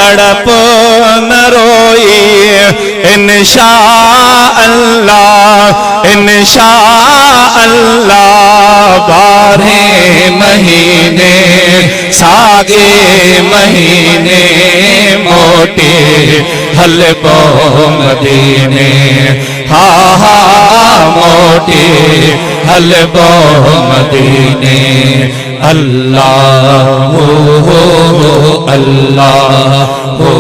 तड़प न रोई इंशा अल्लाह 12 महीने सागे महीने मोटे हलबो मदीने हा हा मोटे हलबो मदीने अल्लाह हो अल्लाह हो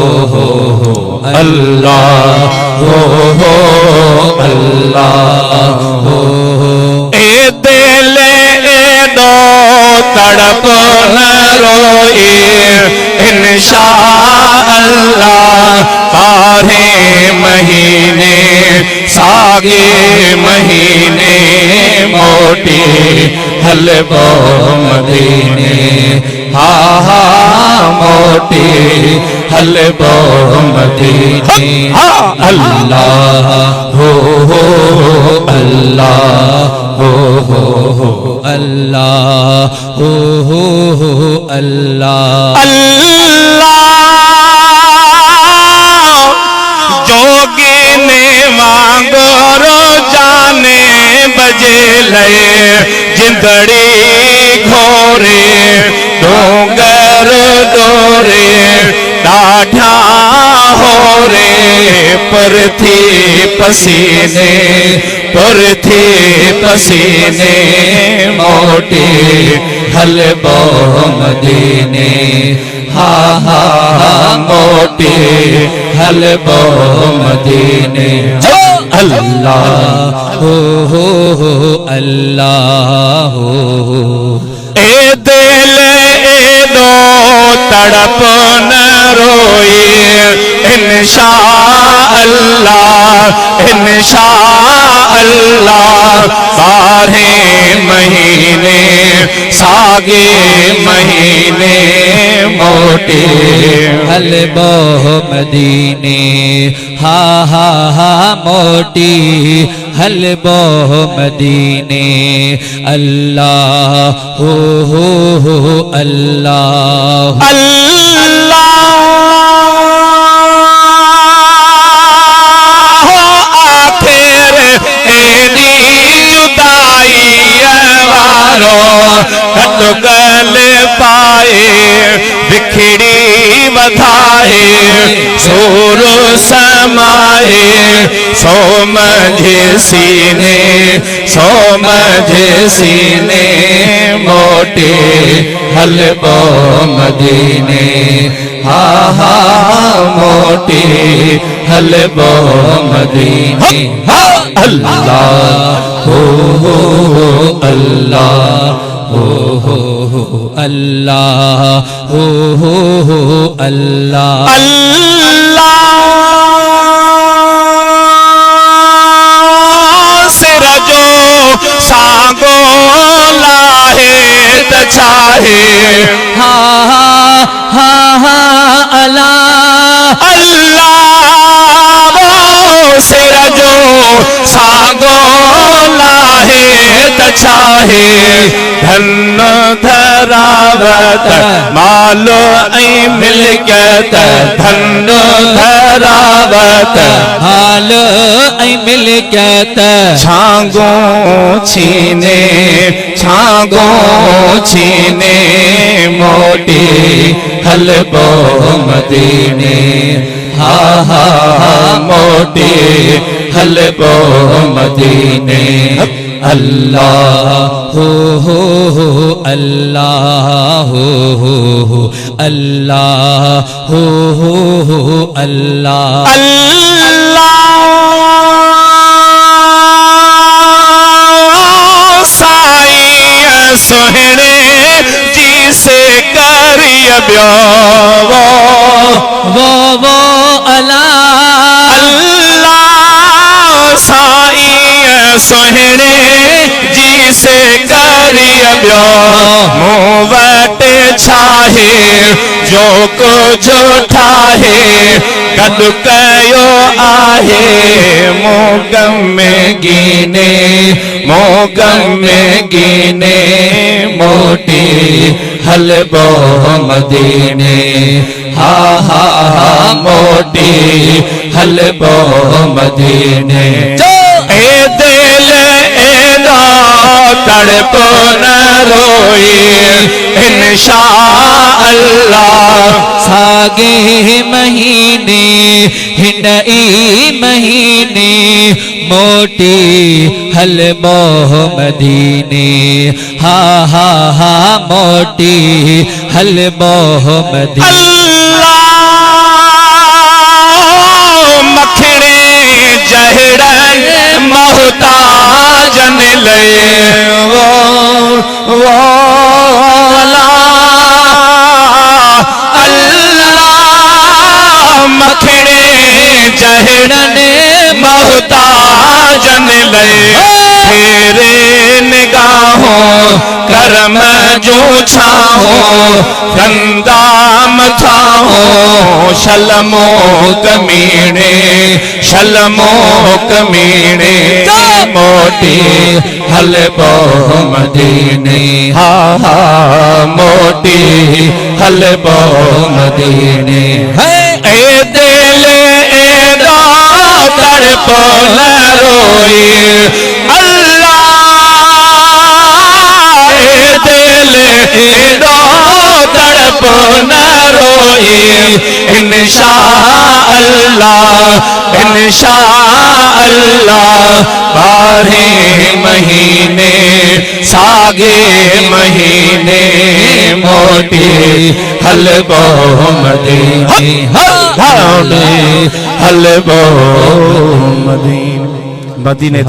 अल्लाह हो अल्लाह हो ए दिल ए दो तड़प न रोए इंशा अल्लाह 12 महीने सागे महीने मोटे हलबो मदीने हा हा मोटे हलबो मदीने अल्लाह हो अल्लाह हो अल्लाह हो अल्लाह जोगी ने मांगो जाने बजे लए जिंदड़ी घोरे डोंगर डोरे डाढ़ा हो रे पर थी पसीने मोटे हलबो मदीने हा हा मोटे हलबो मदीने अल्लाह हो अल्लाह हो ए दिल ए दो तड़प न रोए इंशा अल्लाह 12 महीने सागे महीने मोटे हलबो मदीने हा हा हा मोटी हलबो मदीने अल्लाह हो अल्लाह गल पाए बिखड़ी बधाए सोर समाए सो मझे सीने मोटे हलबो मदीने हा हा मोटे हलबो मदीने अल्लाह हो अल्लाह हो अल्लाह हो अल्लाह सिर जो सागो लाहे तछाहे हा हा हा अल्लाह सिर जो सागो लाहे तछाहे धन धरावत मालो ऐ मिलकत धन धरावत मालो ऐ मिलकत छागो छीने मोटे हलबो मदीने हा हा मोटे हलबो मदीने अल्लाह हो अल्लाह हो अल्लाह हो अल्लाह साईं सोहणे जी से करिय ब्यो वो अल्लाह साईं सोहणे जी से करिय ब्यो मुँह वट छाहे जो कुछ ठाहे कद कयो आहे मोगम में गिने मोटी हलबो मदीने हा हा मोटी हलबो मदीने ए दिल एदा तड़प न रोए इंशा अल्लाह सागे महीने हिनई महीने मोटी हलबो मदीने हा हा हा मोटी हलबो मदीने मखणे जहड़न मोहताजन ले वो अल्लाह मखणे जहड़न मोहताजन ले तेरे निगाहों करम जो छाओ गंदा मथाओ शलमो कमीने मोटी हलबो मदीने हा हा मोटी हलबो मदीने ए दिल एदा तड़प न रोए अल्लाह दिल एदा तड़प न रोए इंशा अल्लाह बारे महीने सागे महीने मोटी हलबो मदीने हलबो मदीने